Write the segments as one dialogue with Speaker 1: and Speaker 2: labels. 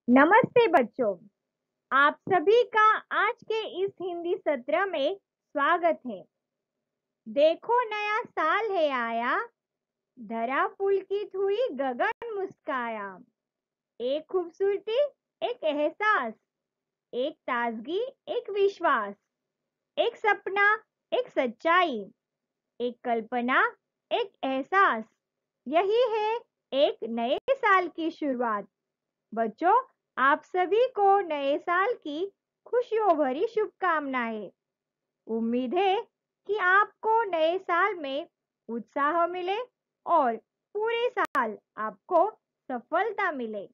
Speaker 1: नमस्ते बच्चों, आप सभी का आज के इस हिंदी सत्र में स्वागत है। देखो नया साल है आया, धरा पुलकित हुई गगन मुस्काया। एक खूबसूरती, एक एहसास, एक ताजगी, एक विश्वास, एक सपना, एक सच्चाई, एक कल्पना, एक एहसास। यही है एक नए साल की शुरुआत। बच्चों, आप सभी को नए साल की खुशियों भरी शुभकामनाएं। उम्मीद है कि आपको नए साल में उत्साह मिले और पूरे साल आपको सफलता मिले।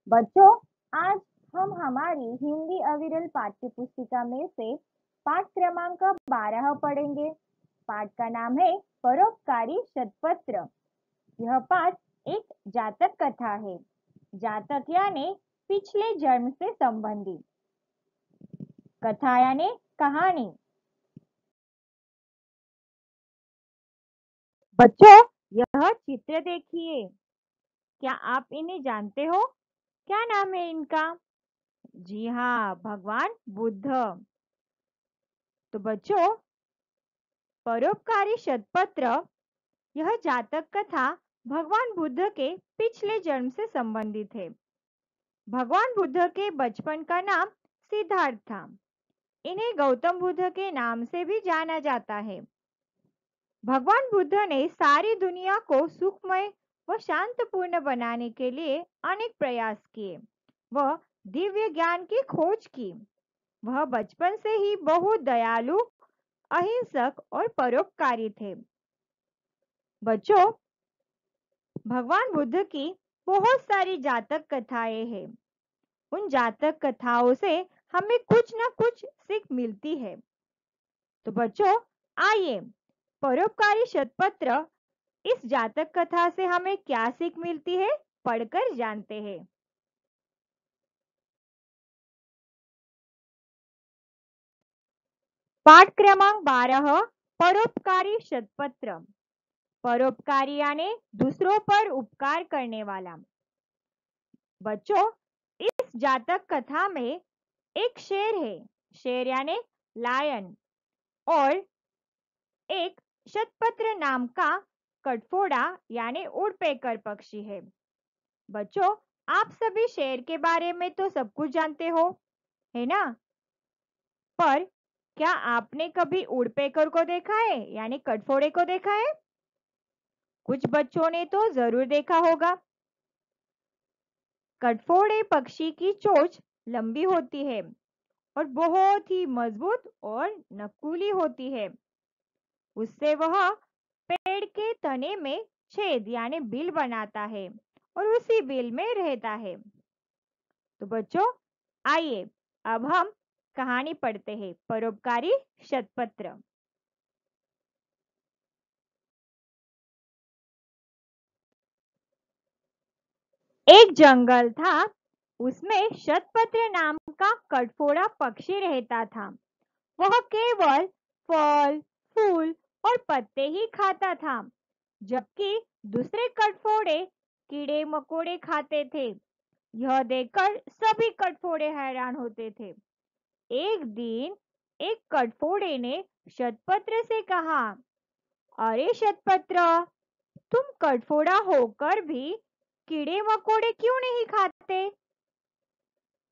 Speaker 1: बच्चों, आज हम हमारी हिंदी अविरल पाठ्य पुस्तिका में से पाठ क्रमांक 12 पढ़ेंगे। पाठ का नाम है परोपकारी शतपत्र। यह पाठ एक जातक कथा है। जातक यानी पिछले जन्म से संबंधित। कथा यानी कहानी। बच्चों, यह चित्र देखिए। क्या आप इन्हें जानते हो? क्या नाम है इनका? जी हाँ, भगवान बुद्ध। तो बच्चों, परोपकारी शतपत्र यह जातक कथा भगवान बुद्ध के पिछले जन्म से संबंधित है। भगवान बुद्ध के बचपन का नाम सिद्धार्थ था। इन्हें गौतम बुद्ध के नाम से भी जाना जाता है। भगवान बुद्ध ने सारी दुनिया को सुखमय व शांतपूर्ण बनाने के लिए अनेक प्रयास किए। वह दिव्य ज्ञान की खोज की। वह बचपन से ही बहुत दयालु, अहिंसक और परोपकारी थे। बच्चों, भगवान बुद्ध की बहुत सारी जातक कथाएं हैं। उन जातक कथाओं से हमें कुछ न कुछ सीख मिलती है। तो बच्चों, आइए परोपकारी शतपत्र इस जातक कथा से हमें क्या सीख मिलती है पढ़कर जानते हैं। पाठ क्रमांक 12, परोपकारी शतपत्र। परोपकारी यानी दूसरों पर उपकार करने वाला। बच्चों, इस जातक कथा में एक शेर है। शेर यानी लायन। और एक शतपत्र नाम का कटफोड़ा यानी उड़पेकर पक्षी है। बच्चों, आप सभी शेर के बारे में तो सब कुछ जानते हो, है ना? पर क्या आपने कभी उड़पेकर को देखा है यानी कटफोड़े को देखा है? कुछ बच्चों ने तो जरूर देखा होगा। कटफोड़े पक्षी की चोंच लंबी होती है और बहुत ही मजबूत और नकुली होती है। उससे वह पेड़ के तने में छेद यानी बिल बनाता है और उसी बिल में रहता है। तो बच्चों, आइए अब हम कहानी पढ़ते हैं, परोपकारी शतपत्र। एक जंगल था, उसमें शतपत्र नाम का कटफोड़ा पक्षी रहता था। वह केवल फल, फूल और पत्ते ही खाता था, जबकि दूसरे कटफोड़े कीड़े मकोड़े खाते थे। यह देखकर सभी कटफोड़े हैरान होते थे। एक दिन एक कटफोड़े ने शतपत्र से कहा, अरे शतपत्र, तुम कटफोड़ा होकर भी कीड़े मकोड़े क्यों नहीं खाते?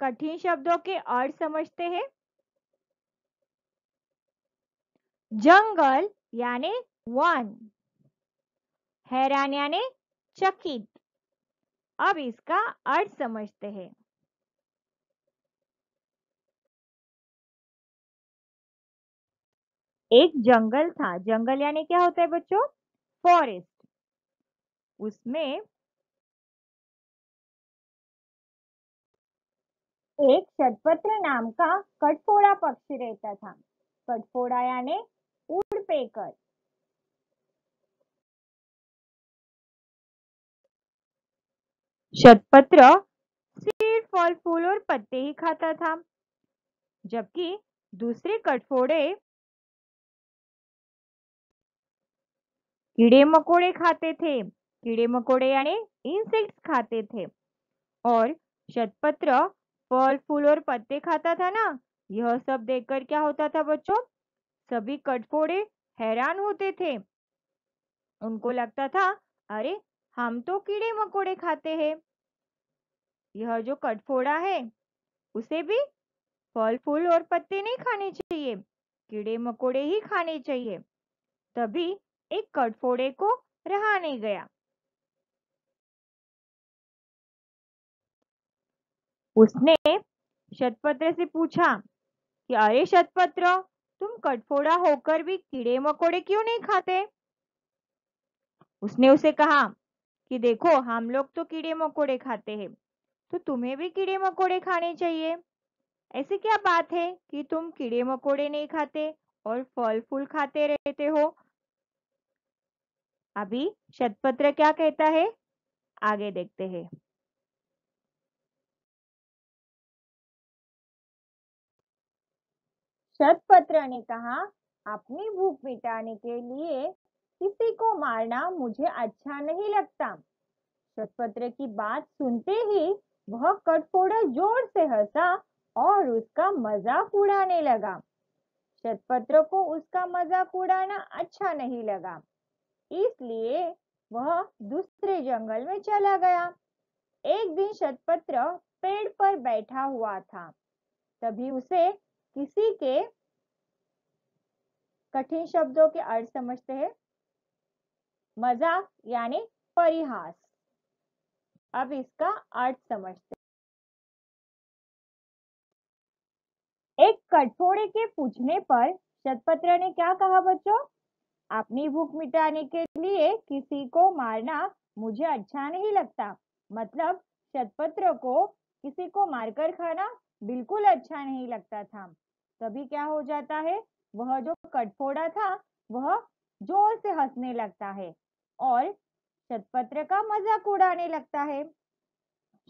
Speaker 1: कठिन शब्दों के अर्थ समझते हैं। जंगल यानी वन, हैरान यानी चकित। अब इसका अर्थ समझते हैं। एक जंगल था। जंगल यानी क्या होता है बच्चों? फॉरेस्ट। उसमें एक शतपत्र नाम का कटफोड़ा पक्षी रहता था। कटफोड़ा यानी उड़पेकर। शतपत्र सिर्फ फल फूल और पत्ते ही खाता था, जबकि दूसरे कटफोड़े कीड़े मकोड़े खाते थे। कीड़े मकोड़े यानी इंसेक्ट्स खाते थे। और शतपत्र फल फूल और पत्ते खाता था ना। यह सब देखकर क्या होता था बच्चों? सभी कटफोड़े हैरान होते थे। उनको लगता था, अरे हम तो कीड़े मकोड़े खाते हैं, यह जो कटफोड़ा है उसे भी फल फूल और पत्ते नहीं खाने चाहिए, कीड़े मकोड़े ही खाने चाहिए। तभी एक कटफोड़े को रहा नहीं गया। उसने शतपत्र से पूछा कि अरे शतपत्र, तुम कटफोड़ा होकर भी कीड़े मकोड़े क्यों नहीं खाते? उसने उसे कहा कि देखो, हम लोग तो कीड़े मकोड़े खाते हैं, तो तुम्हें भी कीड़े मकोड़े खाने चाहिए। ऐसी क्या बात है कि तुम कीड़े मकोड़े नहीं खाते और फल फूल खाते रहते हो? अभी शतपत्र क्या कहता है, आगे देखते हैं। शतपत्र ने कहा, अपनी भूख मिटाने के लिए किसी को मारना मुझे अच्छा नहीं लगता। शतपत्र की बात सुनते ही वह कटफोड़ा जोर से हंसा और उसका मजाक उड़ाने लगा। शतपत्र को उसका मजाक उड़ाना अच्छा नहीं लगा, इसलिए वह दूसरे जंगल में चला गया। एक दिन शतपत्र पेड़ पर बैठा हुआ था। तभी उसे किसी के कठिन शब्दों के अर्थ समझते हैं, मजाक यानी परिहास। अब इसका अर्थ समझते हैं। एक कटफोड़े के पूछने पर शतपत्र ने क्या कहा बच्चों? अपनी भूख मिटाने के लिए किसी को मारना मुझे अच्छा नहीं लगता। मतलब शतपत्र को किसी को मारकर खाना बिल्कुल अच्छा नहीं लगता था। तभी क्या हो जाता है, वह जो कटफोड़ा था वह जोर से हंसने लगता है और शतपत्र का मजाक उड़ाने लगता है।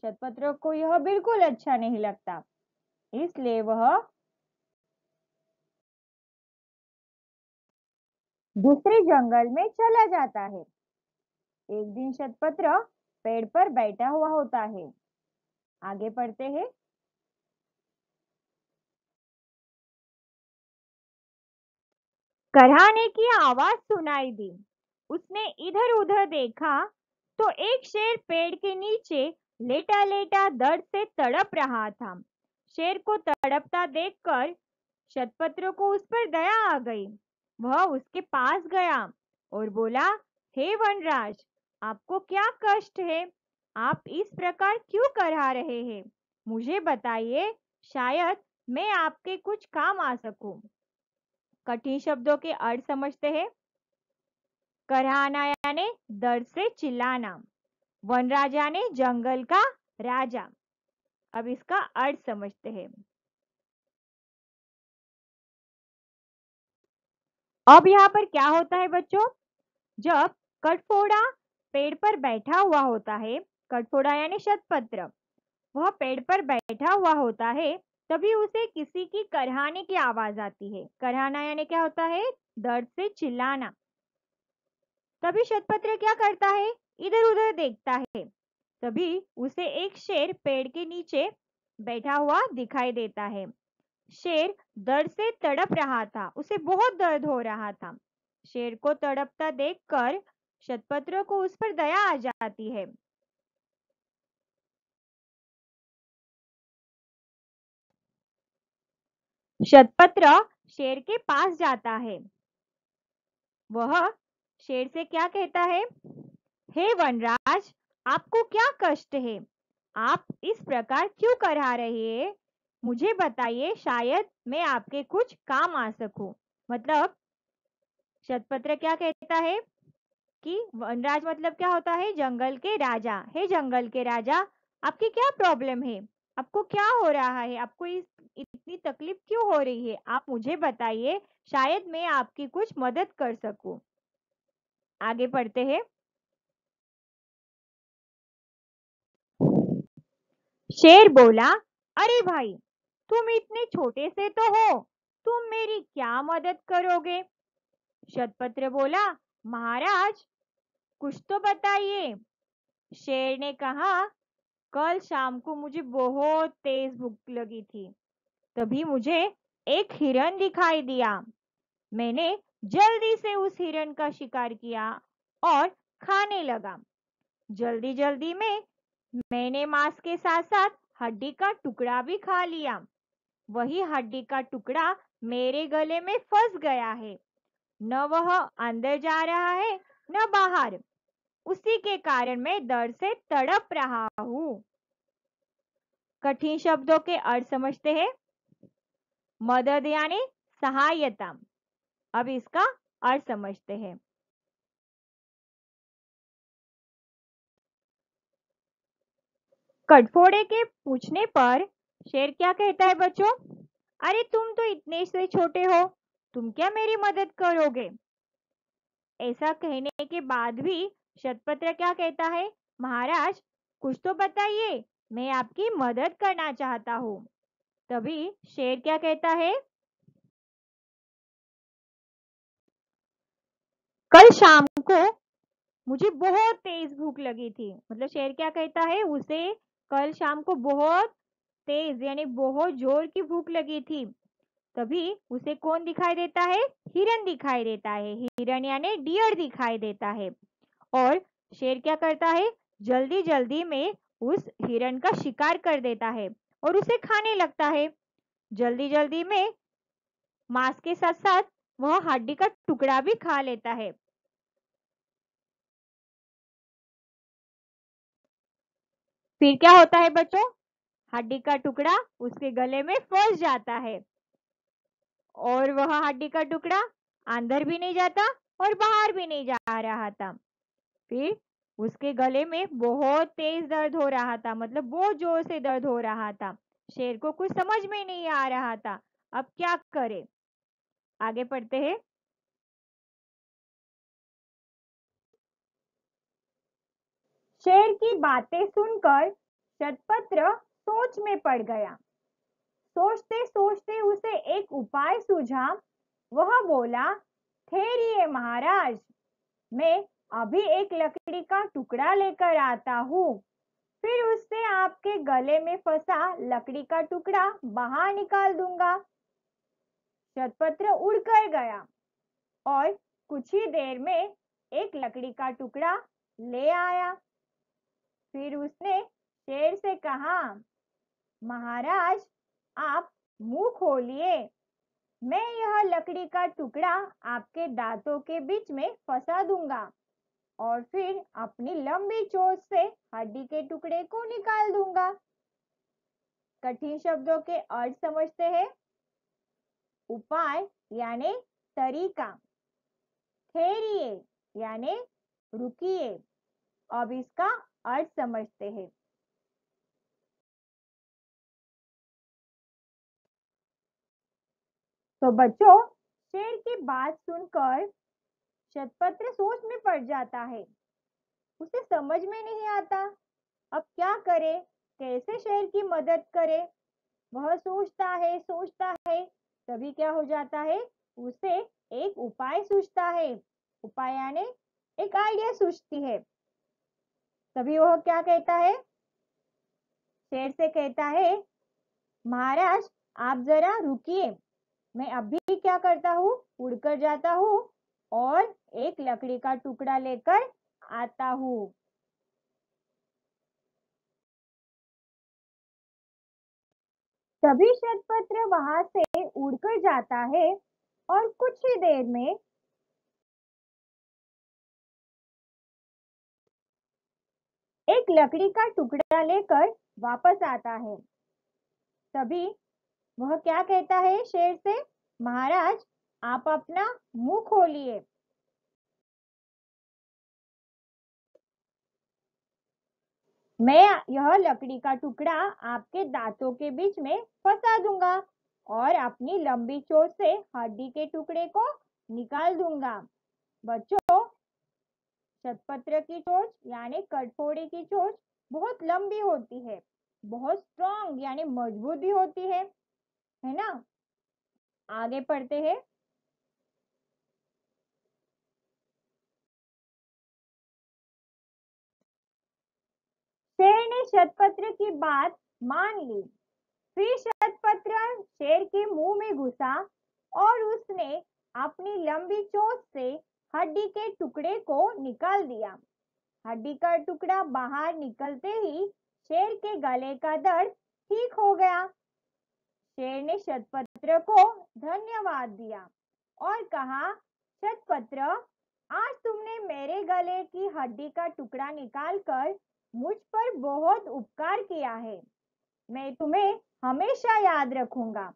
Speaker 1: शतपत्र को यह बिल्कुल अच्छा नहीं लगता, इसलिए वह दूसरे जंगल में चला जाता है। एक दिन शतपत्र पेड़ पर बैठा हुआ होता है। आगे पढ़ते हैं। कराहने की आवाज सुनाई दी। उसने इधर उधर देखा तो एक शेर पेड़ के नीचे लेटा लेटा दर्द से तड़प रहा था। शेर को तड़पता देखकर शतपत्र को उस पर दया आ गई। वह उसके पास गया और बोला, हे वनराज, आपको क्या कष्ट है? आप इस प्रकार क्यों करा रहे हैं? मुझे बताइए, शायद मैं आपके कुछ काम आ सकूं। कठिन शब्दों के अर्थ समझते हैं। कराहना यानी दर्द से चिल्लाना। वनराज यानी जंगल का राजा। अब इसका अर्थ समझते हैं। अब यहाँ पर क्या होता है बच्चों? जब कटफोड़ा पेड़ पर बैठा हुआ होता है, कटफोड़ा यानी शतपत्र, वह पेड़ पर बैठा हुआ होता है, तभी उसे किसी की कराहने की आवाज आती है। कराहना यानी क्या होता है? दर्द से चिल्लाना। तभी शतपत्र क्या करता है? इधर उधर देखता है। तभी उसे एक शेर पेड़ के नीचे बैठा हुआ दिखाई देता है। शेर दर्द से तड़प रहा था, उसे बहुत दर्द हो रहा था। शेर को तड़पता देखकर शतपत्र को उस पर दया आ जाती है। शतपत्र शेर के पास जाता है। वह शेर से क्या कहता है? हे वनराज, आपको क्या कष्ट है? आप इस प्रकार क्यों करा रहे हैं? मुझे बताइए, शायद मैं आपके कुछ काम आ सकूं। मतलब शतपत्र क्या कहता है कि वनराज मतलब क्या होता है? जंगल के राजा। हे जंगल के राजा, आपकी क्या प्रॉब्लम है? आपको क्या हो रहा है? आपको इतनी तकलीफ क्यों हो रही है? आप मुझे बताइए, शायद मैं आपकी कुछ मदद कर सकूं। आगे पढ़ते हैं। शेर बोला, अरे भाई, तुम इतने छोटे से तो हो, तुम मेरी क्या मदद करोगे? शतपत्र बोला, महाराज, कुछ तो बताइए। शेर ने कहा, कल शाम को मुझे बहुत तेज भूख लगी थी। तभी मुझे एक हिरन दिखाई दिया। मैंने जल्दी से उस हिरन का शिकार किया और खाने लगा। जल्दी जल्दी में मैंने मांस के साथ साथ हड्डी का टुकड़ा भी खा लिया। वही हड्डी का टुकड़ा मेरे गले में फंस गया है। न वह अंदर जा रहा है, न बाहर। उसी के कारण मैं दर्द से तड़प रहा हूँ। कठिन शब्दों के अर्थ समझते हैं। मदद यानी सहायता। अब इसका अर्थ समझते हैं। कटफोड़े के पूछने पर शेर क्या कहता है बच्चों? अरे तुम तो इतने से छोटे हो, तुम क्या मेरी मदद करोगे? ऐसा कहने के बाद भी शतपत्र क्या कहता है? महाराज, कुछ तो बताइए, मैं आपकी मदद करना चाहता हूँ। तभी शेर क्या कहता है? कल शाम को मुझे बहुत तेज भूख लगी थी। मतलब शेर क्या कहता है, उसे कल शाम को बहुत तेज यानी बहुत जोर की भूख लगी थी। तभी उसे कौन दिखाई देता है? हिरन दिखाई देता है। हिरन यानी डियर दिखाई देता है। और शेर क्या करता है? जल्दी जल्दी में उस हिरन का शिकार कर देता है और उसे खाने लगता है। जल्दी जल्दी में मांस के साथ साथ वह हड्डी का टुकड़ा भी खा लेता है। फिर क्या होता है बच्चों? हड्डी का टुकड़ा उसके गले में फंस जाता है और वह हड्डी का टुकड़ा अंदर भी नहीं जाता और बाहर भी नहीं जा रहा था। फिर उसके गले में बहुत तेज दर्द हो रहा था, मतलब बहुत जोर से दर्द हो रहा था। शेर को कुछ समझ में नहीं आ रहा था, अब क्या करे। आगे पढ़ते हैं। शेर की बातें सुनकर शतपत्र सोच में पड़ गया। सोचते सोचते उसे एक उपाय सूझा। वह बोला, ठहरिए महाराज, मैं अभी एक लकड़ी का टुकड़ा लेकर आता हूँ। फिर उससे आपके गले में फंसा लकड़ी का टुकड़ा बाहर निकाल दूंगा। शतपत्र उड़कर गया और कुछ ही देर में एक लकड़ी का टुकड़ा ले आया। फिर उसने शेर से कहा, महाराज, आप मुंह खोलिए, मैं यह लकड़ी का टुकड़ा आपके दांतों के बीच में फंसा दूंगा और फिर अपनी लंबी चोंच से हड्डी के टुकड़े को निकाल दूंगा। कठिन शब्दों के अर्थ समझते हैं। उपाय यानी तरीका, ठहरिए यानी रुकिए। अब इसका अर्थ समझते हैं। तो बच्चों, शेर की बात सुनकर शतपत्र सोच में पड़ जाता है। उसे समझ में नहीं आता अब क्या करे, कैसे शेर की मदद करे। वह सोचता है, तभी क्या हो जाता है, उसे एक उपाय सूझता है। उपाय यानी एक आइडिया सूझती है। तभी वह क्या कहता है? शेर से कहता है, महाराज, आप जरा रुकिए, मैं अभी क्या करता हूँ, उड़कर जाता हूँ और एक लकड़ी का टुकड़ा लेकर आता हूँ। तभी शतपत्र वहां से उड़कर जाता है और कुछ ही देर में एक लकड़ी का टुकड़ा लेकर वापस आता है। तभी वह क्या कहता है शेर से, महाराज, आप अपना मुंह खोलिए, मैं यह लकड़ी का टुकड़ा आपके दांतों के बीच में फंसा दूंगा और अपनी लंबी चोंच से हड्डी के टुकड़े को निकाल दूंगा। बच्चों, शतपत्र की चोंच यानी कटफोड़ी की चोंच बहुत लंबी होती है, बहुत स्ट्रॉन्ग यानी मजबूत भी होती है ना। आगे पढ़ते हैं। शेर ने शतपत्र की बात मान ली। फिर शतपत्र शेर के मुंह में घुसा और उसने अपनी लंबी चोंच से हड्डी के टुकड़े को निकाल दिया। हड्डी का टुकड़ा बाहर निकलते ही शेर के गले का दर्द ठीक हो गया। शेर ने शतपत्र को धन्यवाद दिया और कहा, शतपत्र, आज तुमने मेरे गले की हड्डी का टुकड़ा निकालकर मुझ पर बहुत उपकार किया है। मैं तुम्हें हमेशा याद रखूंगा।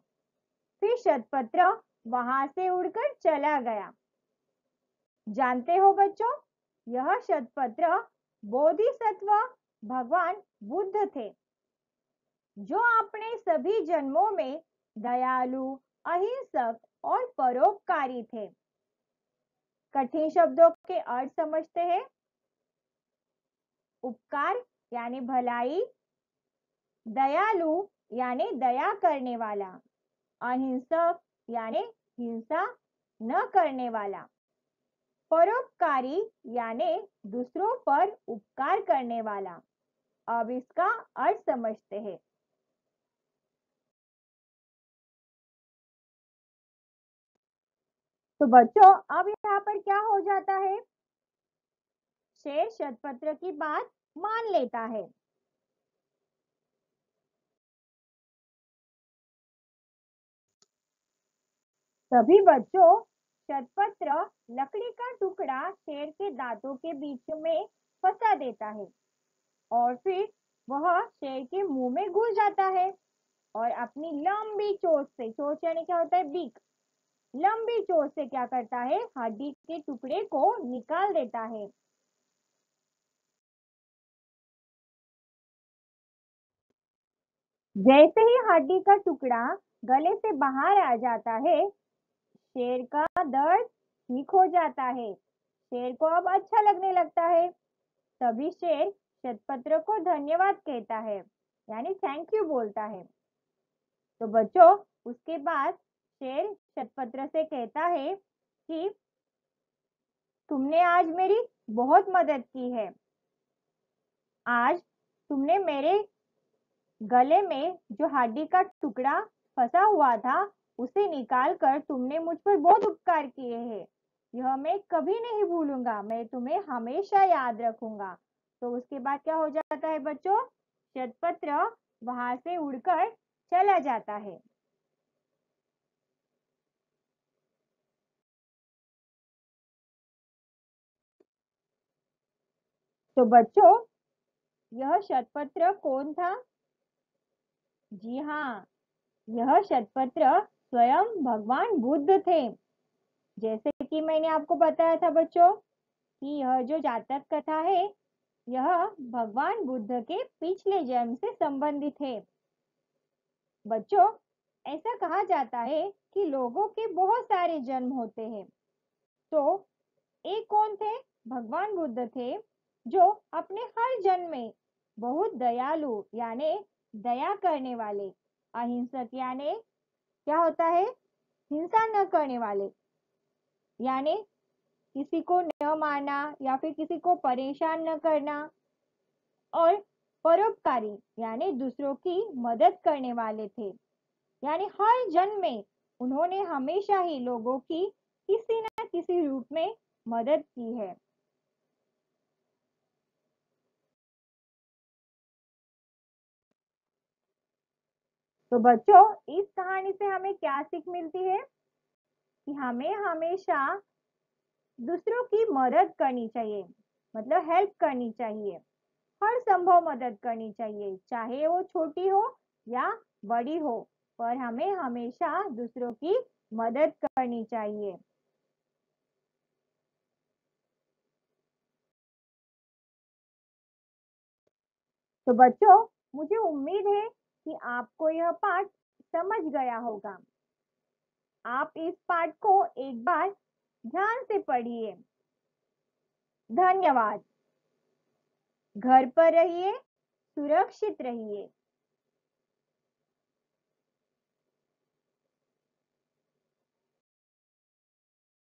Speaker 1: फिर शतपत्र वहां से उड़कर चला गया। जानते हो बच्चों, यह शतपत्र बोधिसत्व भगवान बुद्ध थे, जो अपने सभी जन्मों में दयालु, अहिंसक और परोपकारी थे। कठिन शब्दों के अर्थ समझते हैं। उपकार यानी भलाई, दयालु यानी दया करने वाला, अहिंसक यानी हिंसा न करने वाला, परोपकारी यानी दूसरों पर उपकार करने वाला। अब इसका अर्थ समझते हैं। तो बच्चों, अब यहाँ पर क्या हो जाता है? शेर शतपत्र की बात मान लेता है। सभी बच्चों, शतपत्र लकड़ी का टुकड़ा शेर के दांतों के बीच में फंसा देता है और फिर वह शेर के मुंह में घुस जाता है और अपनी लंबी चोंच से, चोंच यानी क्या होता है? बीक। लंबी चोंच से क्या करता है? हड्डी के टुकड़े को निकाल देता है। जैसे ही हड्डी का टुकड़ा गले से बाहर आ जाता है, शेर का दर्द ठीक हो जाता है। शेर को अब अच्छा लगने लगता है। तभी शेर शतपत्र को धन्यवाद कहता है, यानी थैंक यू बोलता है। तो बच्चों, उसके बाद शेर शतपत्र से कहता है कि तुमने आज मेरी बहुत मदद की है। आज तुमने मेरे गले में जो हड्डी का टुकड़ा फंसा हुआ था, उसे निकालकर तुमने मुझ पर बहुत उपकार किए हैं। यह मैं कभी नहीं भूलूंगा। मैं तुम्हें हमेशा याद रखूंगा। तो उसके बाद क्या हो जाता है बच्चों? शतपत्र वहां से उड़कर चला जाता है। तो बच्चों, यह शतपत्र कौन था? जी हाँ, यह शतपत्र स्वयं भगवान बुद्ध थे। जैसे कि मैंने आपको बताया था बच्चों कि यह जो जातक कथा है, यह भगवान बुद्ध के पिछले जन्म से संबंधित है। बच्चों, ऐसा कहा जाता है कि लोगों के बहुत सारे जन्म होते हैं। तो एक कौन थे? भगवान बुद्ध थे, जो अपने हर जन्म में बहुत दयालु यानी दया करने वाले, अहिंसक यानी क्या होता है? हिंसा न करने वाले, यानी किसी को न मारना या फिर किसी को परेशान न करना, और परोपकारी यानी दूसरों की मदद करने वाले थे। यानी हर जन्म में उन्होंने हमेशा ही लोगों की किसी न किसी रूप में मदद की है। तो बच्चों, इस कहानी से हमें क्या सीख मिलती है? कि हमें हमेशा दूसरों की मदद करनी चाहिए, मतलब हेल्प करनी चाहिए। हर संभव मदद करनी चाहिए, चाहे वो छोटी हो या बड़ी हो, पर हमें हमेशा दूसरों की मदद करनी चाहिए। तो बच्चों, मुझे उम्मीद है कि आपको यह पाठ समझ गया होगा। आप इस पाठ को एक बार ध्यान से पढ़िए। धन्यवाद। घर पर रहिए, सुरक्षित रहिए।